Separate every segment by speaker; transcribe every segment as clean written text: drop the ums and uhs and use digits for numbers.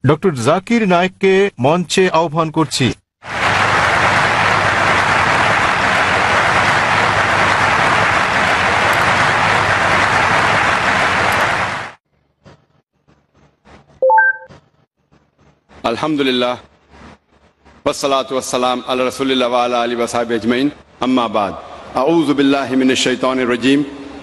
Speaker 1: Doctor Zakir নায়েককে মঞ্চে আহ্বান করছি।
Speaker 2: আলহামদুলিল্লাহ ওয়াসসালাতু ওয়াসসালাম আলা রাসূলিল্লাহ ওয়া আলা আলিহি ওয়া সাহবিহি আজমাইন, আম্মা বাদ। আউযু বিল্লাহি মিনাশ শাইতানির রাজীম,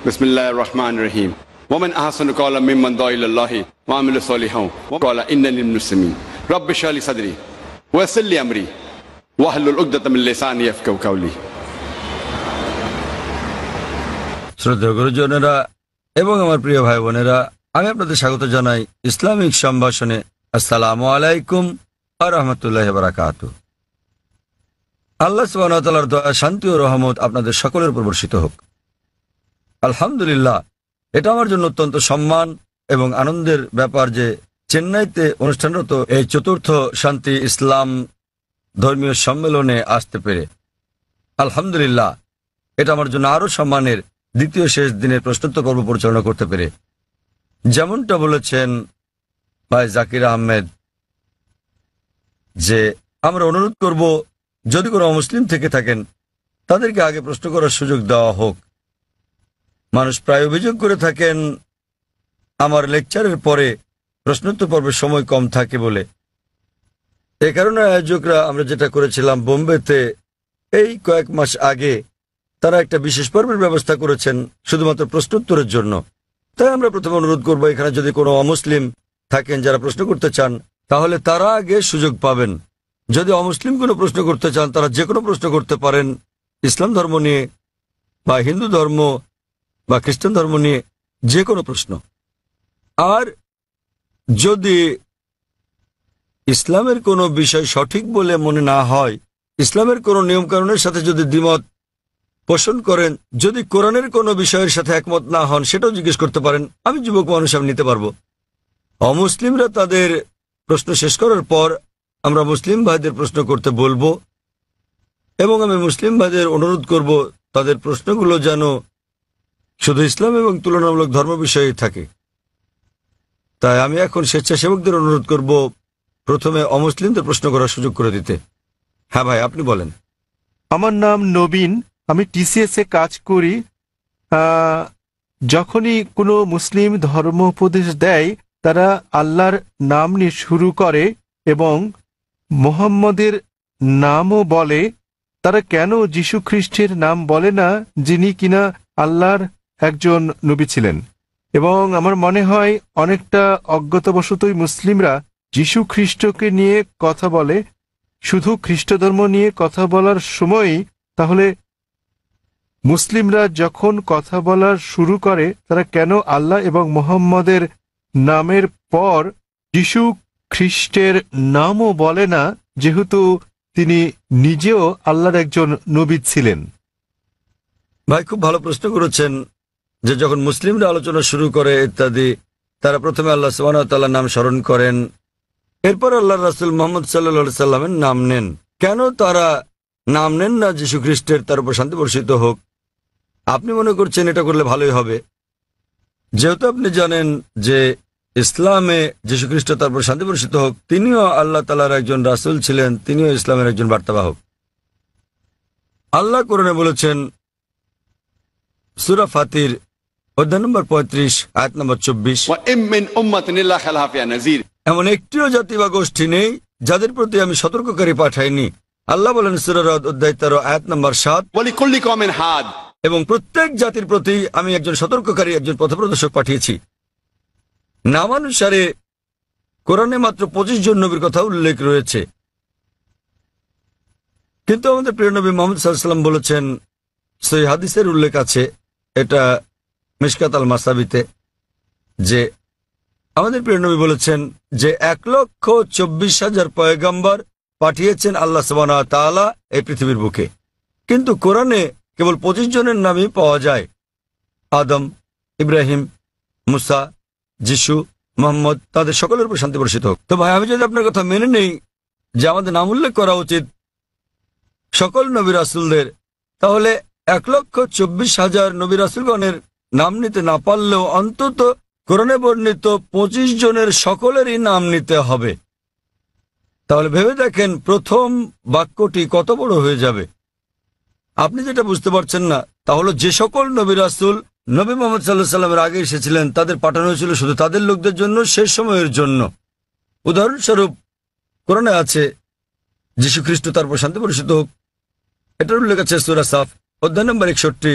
Speaker 2: বিসমিল্লাহির রহমানির রহিম। ওয়া মান আহসানু ক্বাওলাম মিম্মান দাআ ইলাল্লাহি ওয়া আমিলা সলিহান ওয়া ক্বালা ইন্নানি মিনাল মুসলিমিন। রাব্বি ইশরাহ লি সাদরি ওয়া ইয়াসসির লি আমরি ওয়াহলুল উকদাতাম মিন লিসানি ইয়াফকাহু কাওলি।
Speaker 3: শ্রদ্ধেয় গুরুজনেরা এবং আমার প্রিয় ভাই বোনেরা, আমি আপনাদের স্বাগত জানাই ইসলামিক সম্ভাষণে। আসসালামু আলাইকুম ওয়া রাহমাতুল্লাহি ওয়া বারাকাতুহু। আল্লাহ সুবহানাহু ওয়া তাআলার দয়া, শান্তি ও রহমত আপনাদের সকলের উপর বর্ষিত হোক। আলহামদুলিল্লাহ, এটা আমার জন্য অত্যন্ত সম্মান এবং আনন্দের ব্যাপার যে চেন্নাইতে অনুষ্ঠানরত এই চতুর্থ শান্তি ইসলাম ধর্মীয় সম্মেলনে আসতে পেরে। আলহামদুলিল্লাহ, এটা আমার জন্য আরও সম্মানের দ্বিতীয় শেষ দিনের প্রশ্নোত্তর পর্ব পরিচালনা করতে পেরে। যেমনটা বলেছেন ভাই জাকির আহমেদ, যে আমরা অনুরোধ করব যদি কোনো অমুসলিম থেকে থাকেন তাদেরকে আগে প্রশ্ন করার সুযোগ দেওয়া হোক। মানুষ প্রায় অভিযোগ করে থাকেন আমার লেকচারের পরে প্রশ্নোত্তর পর্বের সময় কম থাকে বলে। এ কারণে আয়োজকরা আমরা যেটা করেছিলাম বোম্বেতে এই কয়েক মাস আগে, তারা একটা বিশেষ পর্বের ব্যবস্থা করেছেন শুধুমাত্র প্রশ্নোত্তরের জন্য। তাই আমরা প্রথমে অনুরোধ করব, এখানে যদি কোনো অমুসলিম থাকেন যারা প্রশ্ন করতে চান তাহলে তারা আগে সুযোগ পাবেন। যদি অমুসলিম কোনো প্রশ্ন করতে চান তারা যে কোনো প্রশ্ন করতে পারেন, ইসলাম ধর্ম নিয়ে বা হিন্দু ধর্ম বা খ্রিস্টান ধর্ম নিয়ে যে কোনো প্রশ্ন। আর যদি ইসলামের কোনো বিষয় সঠিক বলে মনে না হয়, ইসলামের কোনো নিয়মকানুনের সাথে যদি দ্বিমত পোষণ করেন, যদি কোরআনের কোনো বিষয়ের সাথে একমত না হন, সেটাও জিজ্ঞেস করতে পারেন। আমি যুবক মানুষ, আমি নিতে পারবো। অমুসলিমরা তাদের প্রশ্ন শেষ করার পর আমরা মুসলিম ভাইদের প্রশ্ন করতে বলবো এবং আমি মুসলিম ভাইদের অনুরোধ করব তাদের প্রশ্নগুলো যেন শুধু ইসলাম এবং তুলনামূলক ধর্ম বিষয়ে থাকে। তাই আমি এখন স্বেচ্ছাসেবকদের অনুরোধ করব প্রথমে অমুসলিমদের প্রশ্ন করার সুযোগ করে দিতে। হ্যাঁ ভাই, আপনি বলেন।
Speaker 1: আমার নাম নবীন, আমি টিসিএস এ কাজ করি। যখনই কোনো মুসলিম ধর্ম উপদেশ দেয় তারা আল্লাহর নাম নিয়ে শুরু করে এবং মুহাম্মদের নামও বলে। তারা কেন যীশু খ্রিস্টের নাম বলে না, যিনি কিনা আল্লাহর একজন নবী ছিলেন? এবং আমার মনে হয় অনেকটা অজ্ঞতাবশতই মুসলিমরা যীশু খ্রিস্টকে নিয়ে কথা বলে, শুধু খ্রিস্ট ধর্ম নিয়ে কথা বলার সময়ই। তাহলে মুসলিমরা যখন কথা বলা শুরু করে তারা কেন আল্লাহ এবং মুহাম্মদের নামের পর যীশু খ্রিস্টের নামও বলে না, যেহেতু তিনি নিজেও আল্লাহর একজন নবী ছিলেন?
Speaker 3: ভাই, খুব ভালো প্রশ্ন করেছেন যে যখন মুসলিমরা আলোচনা শুরু করে ইত্যাদি, তারা প্রথমে আল্লাহ সুবহানাহু ওয়া তাআলার নাম স্মরণ করেন, এরপর আল্লাহর রাসূল মুহাম্মদ সাল্লাল্লাহু আলাইহি সাল্লামের নাম নেন। কেন তারা নাম নেন না যীশু খ্রিস্টের, তার উপর শান্তি বর্ষিত হোক? আপনি মনে করছেন এটা করলে ভালোই হবে, যেহেতু আপনি জানেন যে ইসলামে যীশু খ্রিস্ট, তারপর শান্তি বর্ষিত হোক, তিনিও আল্লাহ তাআলার একজন রাসূল ছিলেন, তিনিও ইসলামের একজন বার্তাবাহক। আল্লাহ কোরআনে বলেছেন সূরা ফাতির অধ্যায় নম্বর 35 আয়াত নম্বর 24, এমন একটিও জাতি বা গোষ্ঠী নেই যাদের প্রতি আমি সতর্ককারী পাঠাইনি। আল্লাহ বলেন সূরা রদ অধ্যায় 13 আয়াত নম্বর 7, এবং প্রত্যেক জাতির প্রতি আমি একজন সতর্ককারী, একজন পথপ্রদর্শক পাঠিয়েছি। নামানুসারে কোরআনে মাত্র 25 জন নবীর কথা উল্লেখ রয়েছে, কিন্তু আমাদের প্রিয় নবী মুহাম্মদ সাল্লাল্লাহু আলাইহি ওয়াসাল্লাম বলেছেন, সহিহ হাদিসের উল্লেখ আছে, এটা মিশকাত আল মাসাবিতে, যে আমাদের প্রিয় নবী বলেছেন যে 1,24,000 পয়গম্বর পাঠিয়েছেন আল্লাহ সুবহানাহু ওয়া তাআলা এই পৃথিবীর বুকে, কিন্তু কোরআনে কেবল 25 জনের নামই পাওয়া যায়। আদম, ইব্রাহিম, মুসা, যিশু, মুহাম্মদ, তাদের সকলের উপর শান্তি বর্ষিত হোক। তো ভাই, আমি যদি আপনার কথা মেনে নেই যে আমাদের নাম উল্লেখ করা উচিত সকল নবী রাসূলদের, তাহলে 1,24,000 নবী রাসূলগণের নাম নিতে না পারলেও অন্তত কোরআনে বর্ণিত 25 জনের সকলেরই নাম নিতে হবে। তাহলে ভেবে দেখেন প্রথম বাক্যটি কত বড় হয়ে যাবে। আপনি যেটা বুঝতে পারছেন না তা হলো যে সকল নবী রাসূল নবী মুহাম্মদ সাল্লাল্লাহু আলাইহি সাল্লামের আগে এসেছিলেন তাদের পাঠানো হয়েছিল শুধু তাদের লোকদের জন্য, শেষ সময়ের জন্য। উদাহরণস্বরূপ কোরআনে আছে যীশু খ্রিস্ট তার উপর শান্তি বর্ষিত হোক, এটার উল্লেখ আছে সূরা সাফ অধ্যায় নম্বর 61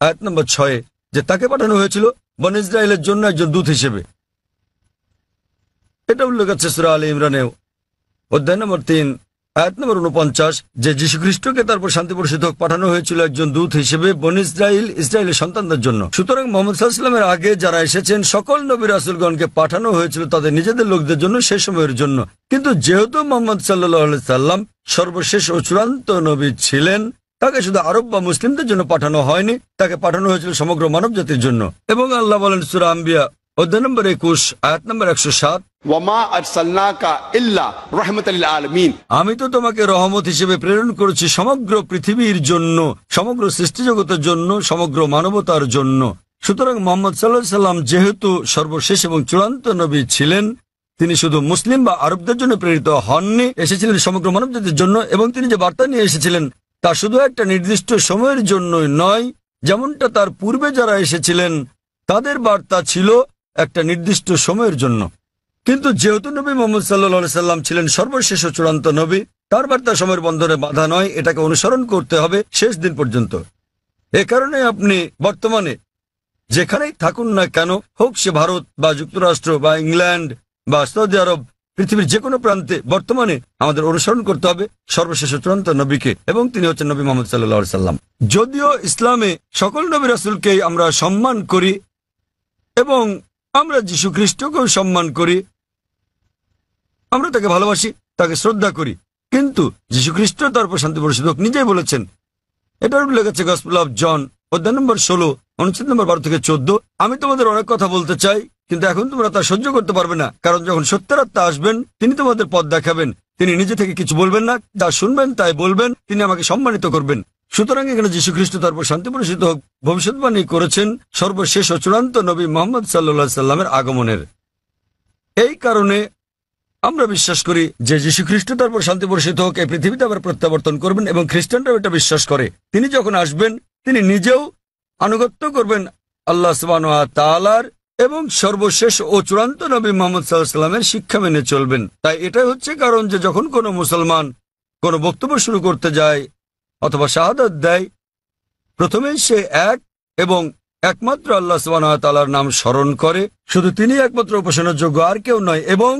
Speaker 3: আয়াত নম্বর 6 যে তাকে পাঠানো হয়েছিল বনী ইসরায়েলের জন্য একজন দূত হিসেবে। এটা উল্লেখ আছে সূরা আলে ইমরানেও অধ্যায় নম্বর 3 আয়াত নম্বর 49 যে যীশু খ্রিস্টকে তারপর শান্তি বর্ষিত হোক পাঠানো হয়েছিল একজন দূত হিসেবে বনী ইসরায়েলের সন্তানদের জন্য। সুতরাং মুহাম্মদ সাল্লাল্লাহু আলাইহি ওয়াসাল্লামের আগে যারা এসেছেন সকল নবী রাসূলগণকে পাঠানো হয়েছিল তাদের নিজেদের লোকদের জন্য, শেষ সময়ের জন্য। কিন্তু যেহেতু মুহাম্মদ সাল্লাল্লাহু আলাইহি সাল্লাম সর্বশেষ ও চূড়ান্ত নবী ছিলেন, তাকে শুধু আরব বা মুসলিমদের জন্য পাঠানো হয়নি, তাকে পাঠানো হয়েছিল সমগ্র মানব জাতির জন্য। এবং আল্লাহ বলেন সূরা আম্বিয়া অধ্যায় নম্বর 21 আয়াত নম্বর 107
Speaker 2: ওয়ামা আরসালনাকা ইল্লা রাহমাতাল লিল আলামিন,
Speaker 3: আমি তো তোমাকে রহমত হিসেবে প্রেরণ করেছি সমগ্র পৃথিবীর জন্য, সমগ্র সৃষ্টি জগতের জন্য, সমগ্র মানবতার জন্য। সুতরাং মুহাম্মদ সাল্লাল্লাহু আলাইহি সাল্লাম যেহেতু সর্বশেষ এবং চূড়ান্ত নবী ছিলেন, তিনি শুধু মুসলিম বা আরবদের জন্য প্রেরিত হননি, এসেছিলেন সমগ্র মানবজাতির জন্য। এবং তিনি যে বার্তা নিয়ে এসেছিলেন তা শুধু একটা নির্দিষ্ট সময়ের জন্যই নয়, যেমনটা তার পূর্বে যারা এসেছিলেন তাদের বার্তা ছিল একটা নির্দিষ্ট সময়ের জন্য। কিন্তু যেহেতু নবী মুহাম্মদ সাল্লাল্লাহু আলাইহি সাল্লাম ছিলেন সর্বশেষ ও চূড়ান্ত নবী, তার বার্তা সময়ের বন্ধনে বাধা নয়, এটাকে অনুসরণ করতে হবে শেষ দিন পর্যন্ত। এ কারণে আপনি বর্তমানে যেখানেই থাকুন না কেন, হোক সে ভারত বা যুক্তরাষ্ট্র বা ইংল্যান্ড বা সৌদি আরব, পৃথিবীর যে কোনো প্রান্তে বর্তমানে আমাদের অনুসরণ করতে হবে সর্বশেষ ও চূড়ান্ত নবীকে, এবং তিনি হচ্ছেন নবী মুহাম্মদ সাল্লাল্লাহু আলাইহি সাল্লাম। যদিও ইসলামে সকল নবী রাসূলকেই আমরা সম্মান করি এবং আমরা যীশু খ্রিস্টকেও সম্মান করি, আমরা তাকে ভালোবাসি, তাকে শ্রদ্ধা করি, কিন্তু যীশু খ্রিস্ট তার উপর শান্তি বর্ষিত হোক নিজেই বলেছেন, এটার উল্লেখ আছে গসপেল অফ জন অধ্যায় নম্বর 16 অনুচ্ছেদ নম্বর 12 থেকে 14, আমি তোমাদের অনেক কথা বলতে চাই কিন্তু এখন তোমরা তা সহ্য করতে পারবে না, কারণ যখন সত্যের আত্মা আসবেন তিনি তোমাদের পথ দেখাবেন। তিনি নিজে থেকে কিছু বলবেন না, যা শুনবেন তাই বলবেন, তিনি আমাকে সম্মানিত করবেন। সুতরাং এখানে যীশু খ্রিস্ট তার উপর শান্তি বর্ষিত হোক ভবিষ্যৎবাণী করেছেন সর্বশেষ ও চূড়ান্ত নবী মুহাম্মদ সাল্লাল্লাহু আলাইহি সাল্লামের আগমনের। এই কারণে আমরা বিশ্বাস করি যে যীশু খ্রিস্ট তার উপর শান্তি বর্ষিত হোক এই পৃথিবীতে আবার প্রত্যাবর্তন করবেন, এবং খ্রিস্টানরাও এটা বিশ্বাস করে। তিনি যখন আসবেন তিনি নিজেও আনুগত্য করবেন আল্লাহ সুবহানাহু ওয়া তাআলার, এবং সর্বশেষ ও চূড়ান্ত নবী মুহাম্মদ সাল্লাল্লাহু আলাইহি সাল্লামের শিক্ষা মেনে চলবেন। তাই এটাই হচ্ছে কারণ যে যখন কোনো মুসলমান কোনো বক্তব্য শুরু করতে যায় অথবা শাহাদাত দেয়, প্রথমেই সে এক এবং একমাত্র আল্লাহ সুবহানাহু ওয়া তাআলার নাম স্মরণ করে, শুধু তিনি একমাত্র উপাসনার যোগ্য, আর কেউ নয়। এবং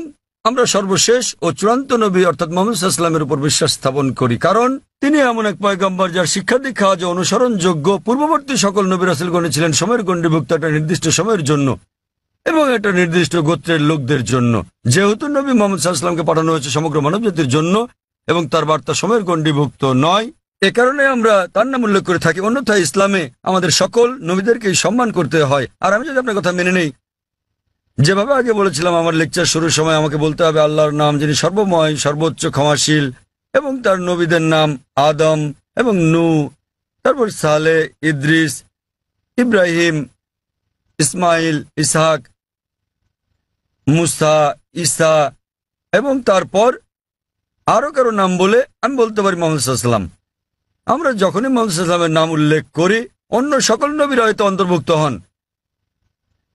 Speaker 3: আমরা সর্বশেষ ও চূড়ান্ত নবী অর্থাৎ মুহাম্মদ সাল্লাল্লাহু আলাইহি ওয়াসাল্লামের উপর বিশ্বাস স্থাপন করি, কারণ তিনি এমন এক পয়গম্বর যার শিক্ষা দীক্ষা আজ অনুসরণযোগ্য। পূর্ববর্তী সকল নবী রাসূলগণ ছিলেন সময়ের গণ্ডিভুক্ত একটা নির্দিষ্ট সময়ের জন্য এবং একটা নির্দিষ্ট গোত্রের লোকদের জন্য। যেহেতু নবী মুহাম্মদ সাল্লাল্লাহু আলাইহি ওয়াসাল্লামকে পাঠানো হয়েছে সমগ্র মানবজাতির জন্য এবং তার বার্তা সময়ের গণ্ডিভুক্ত নয়, এ কারণে আমরা তার নাম উল্লেখ করে থাকি। অন্যথায় ইসলামে আমাদের সকল নবীদেরকেই সম্মান করতে হয়। আর আমি যদি আপনার কথা মেনে নেই, যেভাবে আগে বলেছিলাম আমার লেকচার শুরুর সময়, আমাকে বলতে হবে আল্লাহর নাম যিনি সর্বময়, সর্বোচ্চ, ক্ষমাশীল, এবং তার নবীদের নাম আদম এবং নূহ, তারপর সালেহ, ইদ্রিস, ইব্রাহিম, ইসমাইল, ইসহাক, মুসা, ঈসা, এবং তারপর আরো কারো নাম বলে আমি বলতে পারি মুহাম্মদ সাল্লাল্লাহু আলাইহি ওয়াসাল্লাম। আমরা যখনই মুহাম্মদ সাল্লাল্লাহু আলাইহি ওয়াসাল্লামের নাম উল্লেখ করি অন্য সকল নবীরা হয়তো অন্তর্ভুক্ত হন,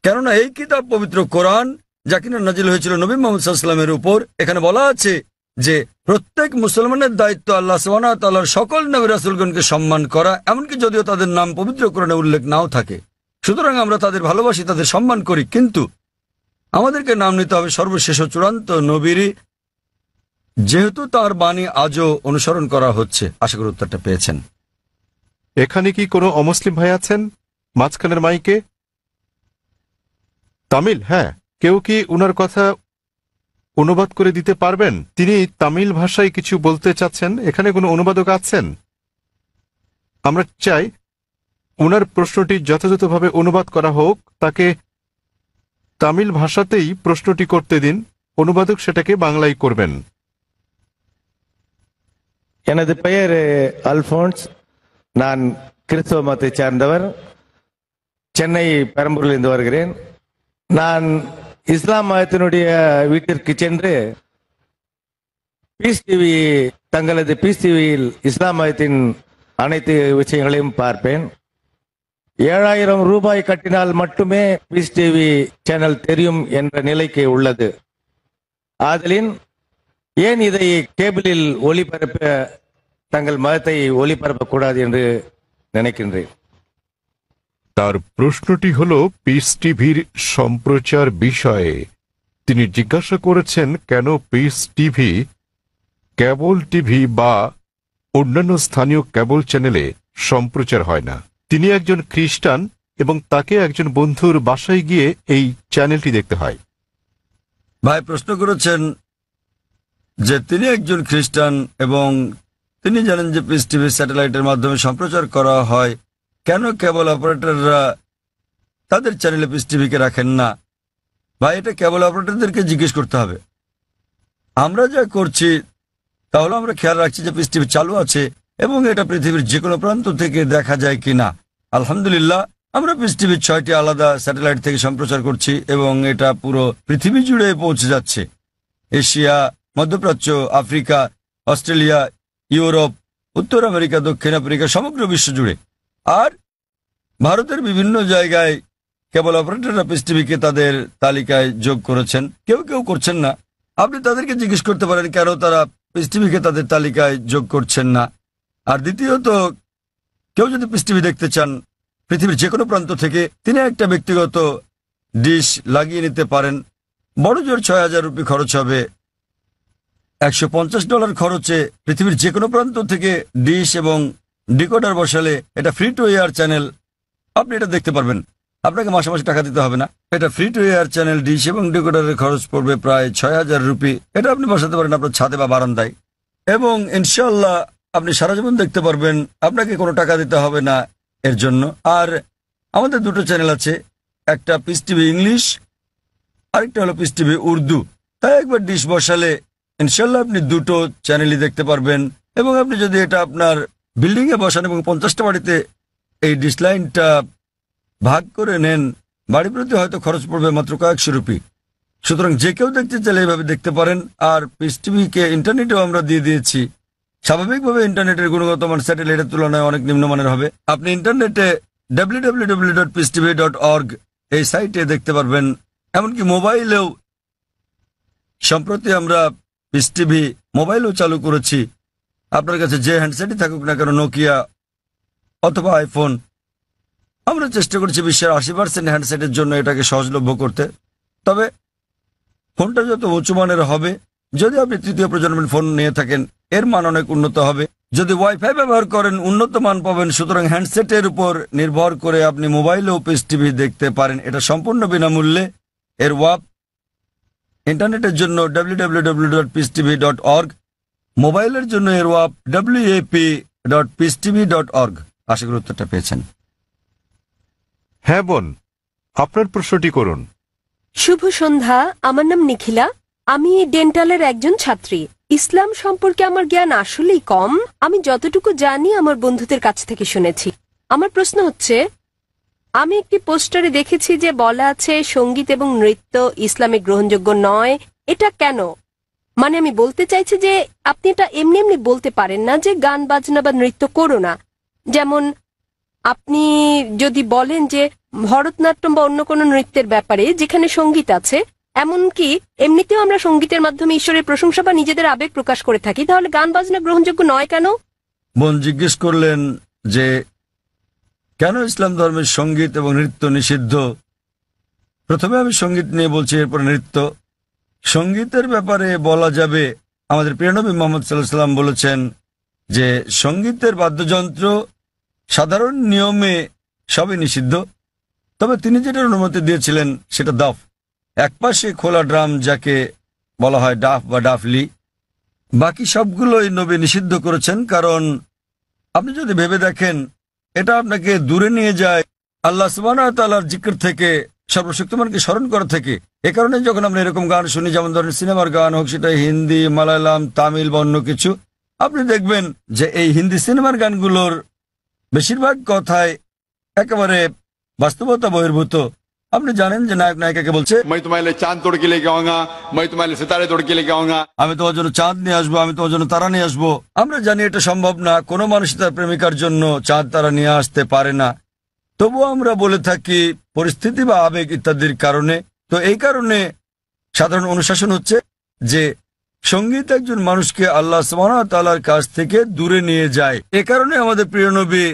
Speaker 3: কেননা এই কিতাব পবিত্র কোরআন যা কিনা নাজিল হয়েছিল নবী মুহাম্মদ সাল্লাল্লাহু আলাইহি ওয়াসাল্লামের উপর, এখানে বলা আছে যে প্রত্যেক মুসলমানের দায়িত্ব আল্লাহ সুবহানাহু ওয়া তাআলার সকল নবী রাসূলগণকে সম্মান করা, এমনকি যদিও তাদের নাম পবিত্র কোরআনে উল্লেখ নাও থাকে। সুতরাং আমরা তাদের ভালোবাসি, তাদের সম্মান করি, কিন্তু আমাদেরকে নাম নিতে হবে সর্বশেষ ও চূড়ান্ত নবীরই, যেহেতু তার বাণী আজও অনুসরণ করা হচ্ছে। আশা করি উত্তরটা পেয়েছেন।
Speaker 1: এখানে কি কোনো অমুসলিম ভাই আছেন মাঝখানের মাইকে? তামিল? হ্যাঁ, কেউ কি উনার কথা অনুবাদ করে দিতে পারবেন? তিনি তামিল ভাষায় কিছু বলতে চাচ্ছেন। এখানে কোনো অনুবাদক আছেন? আমরা চাই উনার প্রশ্নটি যথাযথভাবে অনুবাদ করা হোক, তাকে তামিল ভাষাতেই প্রশ্নটি করতে দিন, অনুবাদক সেটাকে বাংলায় করবেন।
Speaker 4: எனது பெயர் அல்போன்ஸ். நான் கிறிஸ்தவ மதத்தை சார்ந்தவர். சென்னை பெரம்பூரிலிருந்து வருகிறேன். நான் இஸ்லாம் மதத்தினுடைய வீட்டிற்கு சென்று பீஸ் டிவி தங்களது பீஸ் டிவியில் இஸ்லாம் மதத்தின் அனைத்து விஷயங்களையும் பார்ப்பேன். 7,000 ரூபாய் கட்டினால் மட்டுமே பீஸ் டிவி சேனல் தெரியும் என்ற நிலைக்கு உள்ளது. ஆதலின் ஏன் இதை கேபிளில் ஒளிபரப்ப தங்கள் மதத்தை ஒளிபரப்பக்கூடாது என்று நினைக்கின்றேன்.
Speaker 1: তার প্রশ্নটি হল পিস টিভির সম্প্রচার বিষয়ে। তিনি জিজ্ঞাসা করেছেন কেন পিস টিভি কেবল টিভি বা অন্যান্য স্থানীয় কেবল চ্যানেলে সম্প্রচার হয় না। তিনি একজন খ্রিস্টান এবং তাকে একজন বন্ধুর বাসায় গিয়ে এই চ্যানেলটি দেখতে হয়।
Speaker 3: ভাই প্রশ্ন করেছেন যে তিনি একজন খ্রিস্টান এবং তিনি জানেন যে পিস টিভি স্যাটেলাইটের মাধ্যমে সম্প্রচার করা হয়, কেন কেবল অপারেটররা তাদের চ্যানেলে পিস টিভিকে রাখেন না? ভাই, এটা কেবল অপারেটরদেরকে জিজ্ঞেস করতে হবে। আমরা যা করছি তাহলে আমরা খেয়াল রাখছি যে পিস টিভি চালু আছে এবং এটা পৃথিবীর যে কোনো প্রান্ত থেকে দেখা যায় কিনা। আলহামদুলিল্লাহ, আমরা পিস টিভির 6টি আলাদা স্যাটেলাইট থেকে সম্প্রচার করছি এবং এটা পুরো পৃথিবী জুড়ে পৌঁছে যাচ্ছে। এশিয়া, মধ্যপ্রাচ্য, আফ্রিকা, অস্ট্রেলিয়া, ইউরোপ, উত্তর আমেরিকা, দক্ষিণ আফ্রিকা, সমগ্র বিশ্ব জুড়ে। আর ভারতের বিভিন্ন জায়গায় কেবল অপারেটররা পিস টিভিকে তাদের তালিকায় যোগ করেছেন, কেউ কেউ করছেন না। আপনি তাদেরকে জিজ্ঞেস করতে পারেন কেন তারা পিস টিভিকে তাদের তালিকায় যোগ করছেন না। আর দ্বিতীয়ত, কেউ যদি পিস টিভি দেখতে চান পৃথিবীর যে কোনো প্রান্ত থেকে, তিনি একটা ব্যক্তিগত ডিশ লাগিয়ে নিতে পারেন। বড় জোর 6,000 রুপি খরচ হবে। $150 খরচে পৃথিবীর যে কোনো প্রান্ত থেকে ডিশ এবং ডিকোডার বসালে এটা ফ্রি টু এয়ার চ্যানেল, আপনি এটা দেখতে পারবেন। আপনাকে মাসে মাসে টাকা দিতে হবে না। এটা free to air channel, dish এবং ডিকোডারের খরচ পড়বে প্রায় 6,000 রুপি। এটা আপনি বসাতে পারেন আপনার ছাদে বা বারান্দায় এবং ইনশাল্লাহ আপনি সারা জীবন দেখতে পারবেন। আপনাকে কোনো টাকা দিতে হবে না এর জন্য। আর আমাদের দুটো চ্যানেল আছে, একটা পিস টিভি ইংলিশ, আরেকটা হলো পিস টিভি উর্দু। তাই একবার ডিশ বসালে ইনশাল্লাহ আপনি দুটো চ্যানেলই দেখতে পারবেন। এবং আপনি যদি এটা আপনার বিল্ডিংয়ে বসান এবং 50টা বাড়িতে এই ডিশ লাইনটা ভাগ করে নেন, বাড়ি প্রতি হয়তো খরচ পড়বে মাত্র কয়েকশো রুপি। সুতরাং যে কেউ দেখতে চাইলে এইভাবে দেখতে পারেন। আর পিস টিভিকে ইন্টারনেটেও আমরা দিয়ে দিয়েছি। স্বাভাবিকভাবে ইন্টারনেটের গুণগত মান স্যাটেলাইটের তুলনায় অনেক নিম্নমানের হবে। আপনি ইন্টারনেটে www.peacetv.org এই সাইটে দেখতে পারবেন। এমনকি মোবাইলেও সম্প্রতি আমরা পিস টিভি মোবাইলেও চালু করেছি। আপনার কাছে যে হ্যান্ডসেটই থাকুক না কেন, নোকিয়া অথবা আইফোন, আমরা চেষ্টা করছি বিশ্বের 80% হ্যান্ডসেটের জন্য এটাকে সহজলভ্য করতে। তবে ফোনটা যত উঁচু মানের হবে, যদি আপনি তৃতীয় প্রজন্মের ফোন নিয়ে থাকেন এর মান অনেক উন্নত হবে। যদি ওয়াইফাই ব্যবহার করেন উন্নত মান পাবেন। সুতরাং হ্যান্ডসেটের উপর নির্ভর করে আপনি মোবাইলেও পিস টিভি দেখতে পারেন। এটা সম্পূর্ণ বিনামূল্যে। এর ওয়াপ ইন্টারনেটের জন্য www.peacetv.org, মোবাইলের জন্য এর ওয়াপ wap.peacetv.org। আশা করি উত্তরটা পেয়েছেন।
Speaker 1: হ্যাঁ বোন, আপনার প্রশ্নটি করুন।
Speaker 5: শুভ সন্ধ্যা, আমার নাম নিখিলা। আমি ডেন্টালের একজন ছাত্রী। ইসলাম সম্পর্কে আমার জ্ঞান আসলেই কম। আমি যতটুকু জানি আমার বন্ধুদের কাছ থেকে শুনেছি। আমার প্রশ্ন হচ্ছে, আমি একটি পোস্টারে দেখেছি যে বলা আছে সঙ্গীত এবং নৃত্য ইসলামে গ্রহণযোগ্য নয়। এটা কেন? মানে আমি বলতে চাইছি যে আপনি এটা এমনি এমনি বলতে পারেন না যে গান বাজনা বা নৃত্য করো না। যেমন আপনি যদি বলেন যে ভরতনাট্যম বা অন্য কোনো নৃত্যের ব্যাপারে যেখানে সঙ্গীত আছে, এমনকি এমনিতেও আমরা সঙ্গীতের মাধ্যমে ঈশ্বরের প্রশংসা বা নিজেদের আবেগ প্রকাশ করে থাকি, তাহলে গান বাজনা গ্রহণযোগ্য নয় কেন?
Speaker 3: বোন জিজ্ঞেস করলেন যে কেন ইসলাম ধর্মের সঙ্গীত এবং নৃত্য নিষিদ্ধ। প্রথমে আমি সঙ্গীত নিয়ে বলছি, এরপর নৃত্য। সঙ্গীতের ব্যাপারে বলা যাবে, আমাদের প্রিয় নবী মুহাম্মদ সাল্লাল্লাহু আলাইহি ওয়াসাল্লাম বলেছেন যে সঙ্গীতের বাদ্যযন্ত্র সাধারণ নিয়মে সবই নিষিদ্ধ, তবে তিনি যেটার অনুমতি দিয়েছিলেন সেটা দাফ, একপাশে খোলা ড্রাম যাকে বলা হয় ডাফ বা ডাফলি। বাকি সবগুলোই নবী নিষিদ্ধ করেছেন। কারণ আপনি যদি ভেবে দেখেন, এটা আপনাকে দূরে নিয়ে যায় আল্লাহ সুবহানাহু ওয়া তাআলার জিকির থেকে, সর্বশক্তিমানকে স্মরণ করা থেকে। এ কারণে যখন আমরা এরকম গান শুনি, যেমন ধরেন সিনেমার গান হোক, সেটা হিন্দি, মালায়ালাম, তামিল বা অন্য কিছু, আপনি দেখবেন যে এই হিন্দি সিনেমার গানগুলোর বেশিরভাগ কথাই একেবারে বাস্তবতা বহির্ভূত। আপনি জানেন যে নায়ক নায়িকাকে বলছে,
Speaker 2: मैं तुम्हारे लिए चांद तोड़ के लेके आऊंगा, मैं तुम्हारे लिए सितारे तोड़ के लेके आऊंगा।
Speaker 3: আমি তোমার জন্য চাঁদ নিয়ে আসবো, আমি তোমার জন্য তারা নিয়ে আসবো। আমরা জানি এটা সম্ভব না, কোনো মানুষ তার প্রেমিকার জন্য চাঁদ তারা নিয়ে আসতে পারে না। তবুও আমরা বলে থাকি পরিস্থিতি বা আবেগ ইত্যাদির কারণে। তো এই কারণে সাধারণ অনুশাসন হচ্ছে যে সঙ্গীত একজন মানুষকে আল্লাহ সুবহানাহু ওয়া তাআলার কাছ থেকে দূরে নিয়ে যায়। এ কারণে আমাদের প্রিয় নবী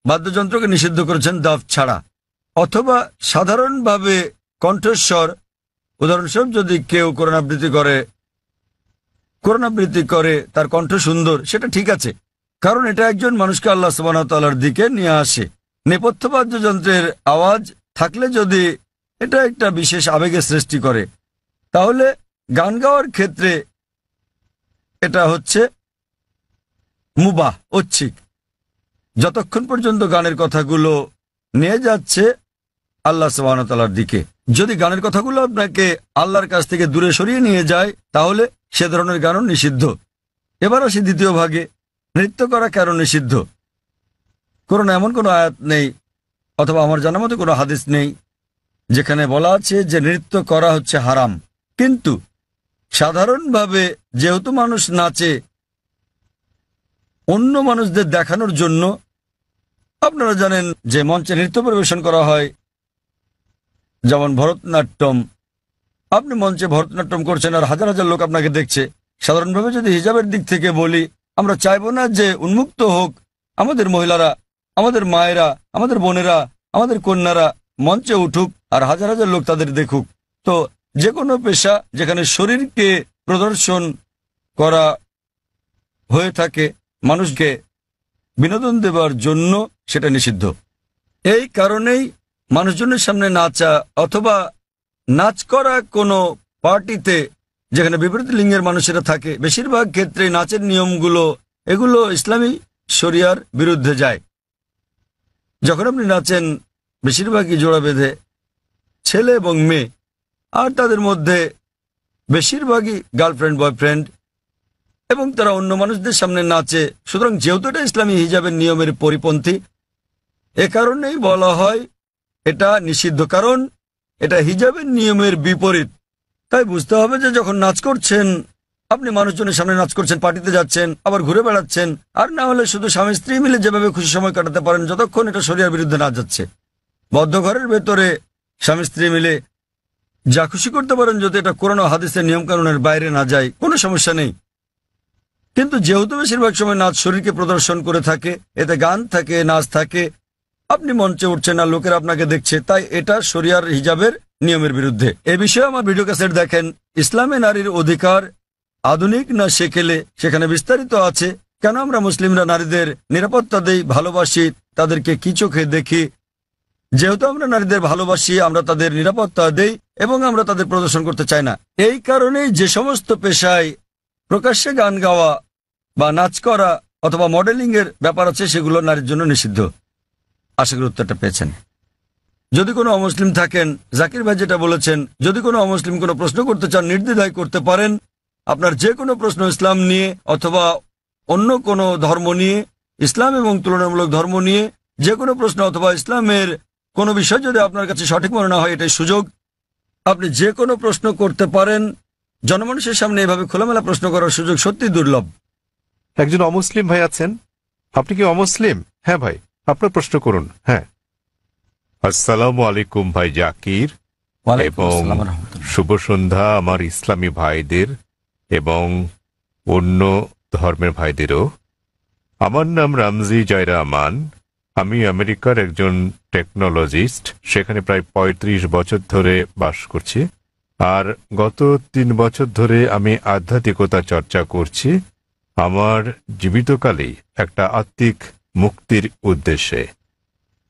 Speaker 3: বাদ্যযন্ত্রকে নিষিদ্ধ করেছেন দাফ ছাড়া, অথবা সাধারণভাবে কণ্ঠস্বর। উদাহরণস্বরূপ যদি কেউ কোরআন আবৃত্তি করে তার কণ্ঠ সুন্দর, সেটা ঠিক আছে, কারণ এটা একজন মানুষকে আল্লাহ সুবহানাহু ওয়া তাআলার দিকে নিয়ে আসে। নেপথ্য বাদ্যযন্ত্রের আওয়াজ থাকলে যদি এটা একটা বিশেষ আবেগের সৃষ্টি করে, তাহলে গান গাওয়ার ক্ষেত্রে এটা হচ্ছে মুবাহ, ঐচ্ছিক, যতক্ষণ পর্যন্ত গানের কথাগুলো নিয়ে যাচ্ছে আল্লাহ সুবহানাহু ওয়া তাআলার দিকে। যদি গানের কথাগুলো আপনাকে আল্লাহর কাছ থেকে দূরে সরিয়ে নিয়ে যায়, তাহলে সে ধরনের গানও নিষিদ্ধ। এবার আসি দ্বিতীয় ভাগে, নৃত্য করা কেন নিষিদ্ধ। কোরআনে এমন কোনো আয়াত নেই, অথবা আমার জানার মতো কোনো হাদিস নেই যেখানে বলা আছে যে নৃত্য করা হচ্ছে হারাম। কিন্তু সাধারণভাবে যেহেতু মানুষ নাচে অন্য মানুষদের দেখানোর জন্য, আপনারা জানেন যে মঞ্চে নৃত্য পরিবেশন করা হয়, যেমন ভরতনাট্যম। আপনি মঞ্চে ভরতনাট্যম করছেন আর হাজার হাজার লোক আপনাকে দেখছে। সাধারণভাবে যদি হিজাবের দিক থেকে বলি, আমরা চাইবো না যে উন্মুক্ত হোক আমাদের মহিলারা, আমাদের মায়েরা, আমাদের বোনেরা, আমাদের কন্যারা মঞ্চে উঠুক আর হাজার হাজার লোক তাদের দেখুক। তো যে কোনো পেশা যেখানে শরীরকে প্রদর্শন করা হয়ে থাকে মানুষকে বিনোদন দেবার জন্য, সেটা নিষিদ্ধ। এই কারণেই মানুষজনের সামনে নাচা অথবা নাচ করা কোনো পার্টিতে যেখানে বিপরীত লিঙ্গের মানুষেরা থাকে, বেশিরভাগ ক্ষেত্রে নাচের নিয়মগুলো এগুলো ইসলামী শরিয়ার বিরুদ্ধে যায়। যখন আপনি নাচেন বেশিরভাগই জোড়া বেঁধে, ছেলে এবং মেয়ে, আর তাদের মধ্যে বেশিরভাগই গার্লফ্রেন্ড বয়ফ্রেন্ড, এবং তারা অন্য মানুষদের সামনে নাচে। সুতরাং যেহেতু এটা ইসলামী হিজাবের নিয়মের পরিপন্থী, এ কারণেই বলা হয় এটা নিষিদ্ধ, কারণ এটা হিজাবের নিয়মের বিপরীত। তাই বুঝতে হবে যে যখন নাচ করছেন, আপনি মানুষজনের সামনে নাচ করছেন, পার্টিতে যাচ্ছেন, আবার ঘুরে বেড়াচ্ছেন, আর না হলে শুধু স্বামী স্ত্রী মিলে যেভাবে খুশি সময় কাটাতে পারেন, যতক্ষণ এটা শরিয়ার বিরুদ্ধে না যাচ্ছে। বদ্ধ ঘরের ভেতরে স্বামী স্ত্রী মিলে যা খুশি করতে পারেন, যদি এটা কোরআন ও হাদিসের নিয়মকানুনের বাইরে না যায়, কোনো সমস্যা নেই। কিন্তু যেহেতু বেশিরভাগ সময় নাচ শরীরকে প্রদর্শন করে থাকে, এতে গান থাকে, নাচ থাকে, আপনি মঞ্চে উঠছেন আর লোকেরা আপনাকে দেখছে, তাই এটা শরিয়ার হিজাবের নিয়মের বিরুদ্ধে। এ বিষয়ে আমার ভিডিও ক্যাসেট দেখেন, ইসলামে নারীর অধিকার আধুনিক না সেকেলে, সেখানে বিস্তারিত আছে কেন আমরা মুসলিমরা নারীদের নিরাপত্তা দেই, ভালোবাসি, তাদেরকে কি চোখে দেখি। যেহেতু আমরা নারীদের ভালোবাসি, আমরা তাদের নিরাপত্তা দেই এবং আমরা তাদের প্রদর্শন করতে চাই না। এই কারণেই যে সমস্ত পেশায় প্রকাশ্যে গান গাওয়া বা নাচ করা অথবা মডেলিং এর ব্যাপার আছে, সেগুলো নারীর জন্য নিষিদ্ধ। আশা করি উত্তরটা পেয়েছেন। যদি কোনো অমুসলিম থাকেন, জাকির ভাই যেটা বলেছেন, যদি কোনো অমুসলিম কোনো প্রশ্ন করতে চান, নির্দ্বিধায় করতে পারেন। আপনার যে কোনো প্রশ্ন ইসলাম নিয়ে অথবা অন্য কোনো ধর্ম নিয়ে, ইসলাম এবং তুলনামূলক ধর্ম নিয়ে যে কোনো প্রশ্ন, অথবা ইসলামের কোনো বিষয় যদি আপনার কাছে সঠিক মনে না হয়, এটাই সুযোগ, আপনি যে কোনো প্রশ্ন করতে পারেন। জনমানুষের সামনে এভাবে খোলামেলা প্রশ্ন করার সুযোগ সত্যি দুর্লভ।
Speaker 1: একজন অমুসলিম ভাই আছেন। আপনি কি অমুসলিম? হ্যাঁ ভাই, আপনার প্রশ্ন করুন। হ্যাঁ।
Speaker 6: আসসালামু আলাইকুম ভাই জাকির, এবং শুভ সন্ধ্যা আমার ইসলামী ভাইদের এবং অন্য ধর্মের ভাইদেরও। আমার নাম রামজি জয়রা আমান। আমি আমেরিকার একজন টেকনোলজিস্ট, সেখানে প্রায় ৩৫ বছর ধরে বাস করছি। আর গত ৩ বছর ধরে আমি আধ্যাত্মিকতা চর্চা করছি আমার জীবিতকালেই একটা আত্মিক মুক্তির উদ্দেশ্যে।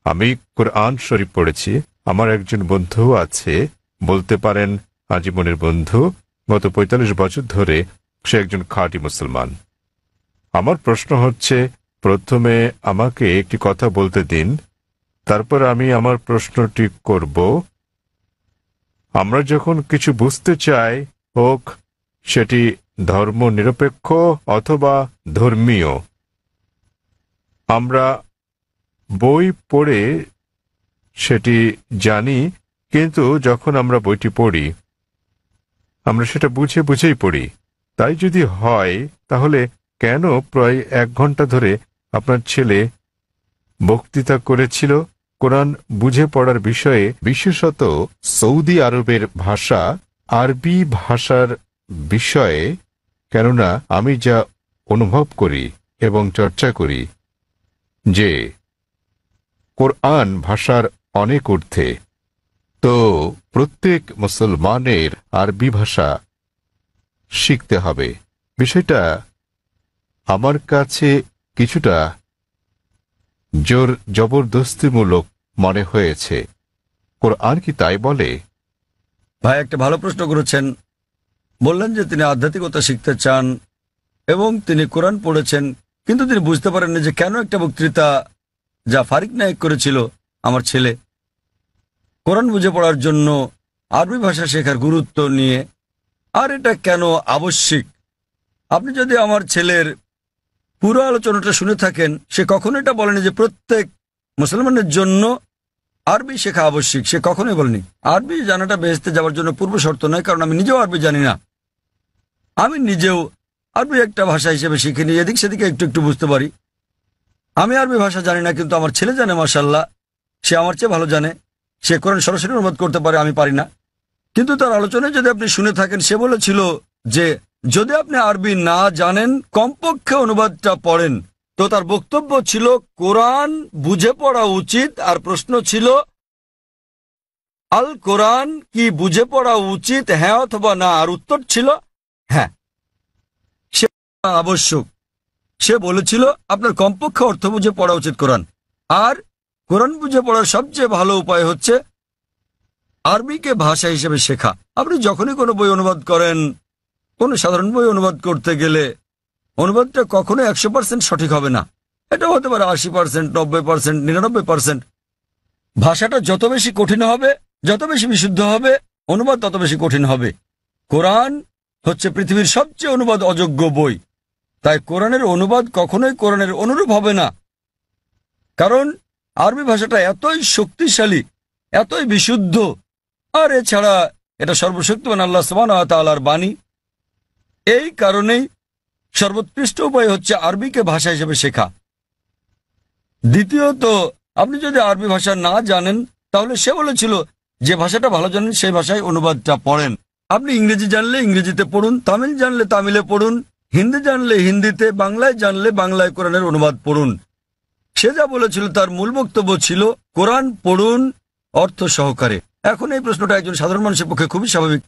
Speaker 6: আমি কোরআন শরীফ পড়েছি। আমার একজন বন্ধু আছে, বলতে পারেন আজীবনের বন্ধু। গত ৪৫ বছর ধরে সে একজন খাঁটি মুসলমান। আমার প্রশ্ন হচ্ছে, প্রথমে আমাকে একটি কথা বলতে দিন, তারপর আমি আমার প্রশ্নটি করব। আমরা যখন কিছু বুঝতে চাই, হোক সেটি ধর্ম নিরপেক্ষ অথবা ধর্মীয়, আমরা বই পড়ে সেটি জানি কিন্তু যখন আমরা বইটি পড়ি আমরা সেটা বুঝে বুঝেই পড়ি। তাই যদি হয় তাহলে কেন প্রায় 1 ঘন্টা ধরে আপনার ছেলে বক্তৃতা করেছিল কোরআন বুঝে পড়ার বিষয়ে, বিশেষত সৌদি আরবের ভাষা আরবি ভাষার বিষয়ে? কেননা আমি যা অনুভব করি এবং চর্চা করি যে কোরআন ভাষার অনেক ঊর্ধ্বে, তো প্রত্যেক মুসলমানের আরবি ভাষা শিখতে হবে। বিষয়টা আমার কাছে কিছুটা জোর জবরদস্তিমূলক মনে হয়েছে। কোরআন কি তাই বলে?
Speaker 3: ভাই একটা ভালো প্রশ্ন করেছেন। বললেন যে তিনি আধ্যাত্মিকতা শিখতে চান এবং তিনি কোরআন পড়েছেন, কিন্তু তিনি বুঝতে পারেননি যে কেন একটা বক্তৃতা যা ফারিক নায়েক করেছিল আমার ছেলে কোরআন বুঝে পড়ার জন্য আরবি ভাষা শেখার গুরুত্ব নিয়ে, আর এটা কেন আবশ্যিক। আপনি যদি আমার ছেলের পুরো আলোচনাটা শুনে থাকেন, সে কখনো এটা বলেনি যে প্রত্যেক মুসলমানের জন্য আরবি শেখা আবশ্যিক। সে কখনোই বলেনি। আরবি জানাটা বেহেশতে যাওয়ার জন্য পূর্ব শর্ত নয়, কারণ আমি নিজেও আরবি জানি না। আমি নিজেও আরবি একটা ভাষা হিসেবে শিখিনি, এদিক সেদিকে একটু একটু বুঝতে পারি। আমি আরবি ভাষা জানি না, কিন্তু আমার ছেলে জানে, মাশাআল্লাহ। সে আমার চেয়ে ভালো জানে। সে কোরআন সরাসরি অনুবাদ করতে পারে, আমি পারি না। কিন্তু তার আলোচনায় যদি আপনি শুনে থাকেন, সে বলেছিল যে যদি আপনি আরবি না জানেন কমপক্ষে অনুবাদটা পড়েন। তো তার বক্তব্য ছিল কোরআন বুঝে পড়া উচিত, আর প্রশ্ন ছিল আল কোরআন কি বুঝে পড়া উচিত, হ্যাঁ অথবা না? আর উত্তর ছিল হ্যাঁ, সে আবশ্যক। সে বলেছিল আপনার কমপক্ষে অর্থ বুঝে পড়া উচিত কোরআন, আর কোরআন বুঝে পড়ার সবচেয়ে ভালো উপায় হচ্ছে আরবিকে ভাষা হিসেবে শেখা। আপনি যখনই কোনো বই অনুবাদ করেন, কোনো সাধারণ বই অনুবাদ করতে গেলে অনুবাদটা কখনো 100% সঠিক হবে না। এটা হতে পারে 80%, 90%, 99%। ভাষাটা যত বেশি কঠিন হবে, যত বেশি বিশুদ্ধ হবে, অনুবাদ তত বেশি কঠিন হবে। কোরআন হচ্ছে পৃথিবীর সবচেয়ে অনুবাদ অযোগ্য বই। তাই কোরআনের অনুবাদ কখনোই কোরআনের অনুরূপ হবে না, কারণ আরবি ভাষাটা এতই শক্তিশালী, এতই বিশুদ্ধ, আর এছাড়া এটা সর্বশক্তিমান আল্লাহ সুবহানাহু ওয়া তাআলার বাণী। এই কারণেই সর্বোৎকৃষ্ট উপায় হচ্ছে আরবিকে ভাষা হিসেবে শেখা। দ্বিতীয়ত, আপনি যদি আরবি ভাষা না জানেন, তাহলে সে বলেছিল যে ভাষাটা ভালো জানেন সেই ভাষায় অনুবাদটা পড়েন। আপনি ইংরেজি জানলে ইংরেজিতে পড়ুন, তামিল জানলে তামিলে পড়ুন, হিন্দি জানলে হিন্দিতে, বাংলায় জানলে বাংলায় কোরআনের অনুবাদ পড়ুন। সে যা বলেছিল তার মূল বক্তব্য ছিল কোরআন পড়ুন অর্থ সহকারে। এখন এই প্রশ্নটা একজন সাধারণ মানুষের পক্ষে খুবই স্বাভাবিক।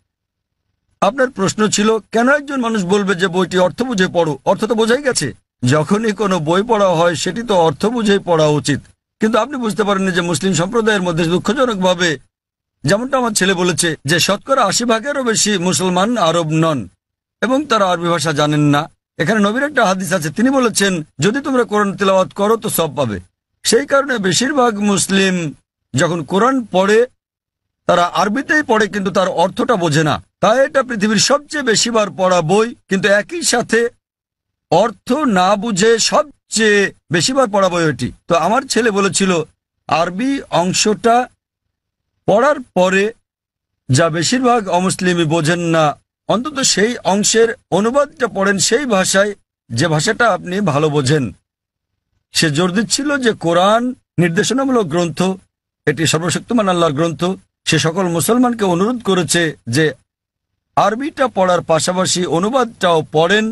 Speaker 3: আপনার প্রশ্ন ছিল কেন একজন মানুষ বলবে যে বইটি অর্থ বুঝে পড়ো? অর্থ তো বোঝাই গেছে। যখনই কোনো বই পড়া হয় সেটি তো অর্থ বুঝেই পড়া উচিত। কিন্তু আপনি বুঝতে পারেননি যে মুসলিম সম্প্রদায়ের মধ্যে দুঃখজনকভাবে, যেমনটা আমার ছেলে বলেছে, যে 80%-ও বেশি মুসলমান আরব নন এবং তারা আরবি ভাষা জানেন না। এখানে নবীর একটা হাদিস আছে, তিনি বলেছেন যদি তোমরা কোরআন তেলাওয়াত করো তো সব পাবে। সেই কারণে বেশিরভাগ মুসলিম যখন কোরআন পড়ে তারা আরবিতেই পড়ে, কিন্তু তার অর্থটা বোঝে না। তাই এটা পৃথিবীর সবচেয়ে বেশিবার পড়া বই, কিন্তু একই সাথে অর্থ না বুঝে সবচেয়ে বেশিবার পড়া বই এটি। তো আমার ছেলে বলেছিল আরবি অংশটা পড়ার পরে যা বেশিরভাগ অমুসলিমই বোঝেন না, অন্তত সেই অংশের অনুবাদটা পড়েন সেই ভাষায়, যে ভাষাটা আপনি ভালো বোঝেন। সে জোর দিচ্ছিল যে কোরআন নির্দেশনামূলক গ্রন্থ, এটি সর্বশক্তিমান আল্লাহর গ্রন্থ। সে সকল মুসলমানকে অনুরোধ করেছে যে আরবিটা পড়ার পাশাপাশি অনুবাদটাও পড়েন,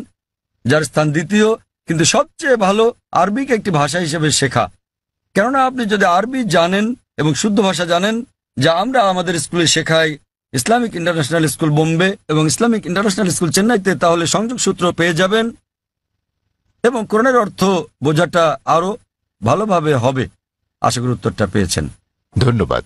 Speaker 3: যার স্থান দ্বিতীয়, কিন্তু সবচেয়ে ভালো আরবিকে একটি ভাষা হিসেবে শেখা। কেননা আপনি যদি আরবি জানেন এবং শুদ্ধ ভাষা জানেন, যা আমরা আমাদের স্কুলে শেখাই, ইসলামিক ইন্টারন্যাশনাল স্কুল বোম্বে এবং ইসলামিক ইন্টারন্যাশনাল স্কুল চেন্নাইতে, তাহলে সংযোগ সূত্র পেয়ে যাবেন এবং কোরআনের অর্থ বোঝাটা আরো ভালোভাবে হবে। আশা করি উত্তরটা পেয়েছেন।
Speaker 6: ধন্যবাদ।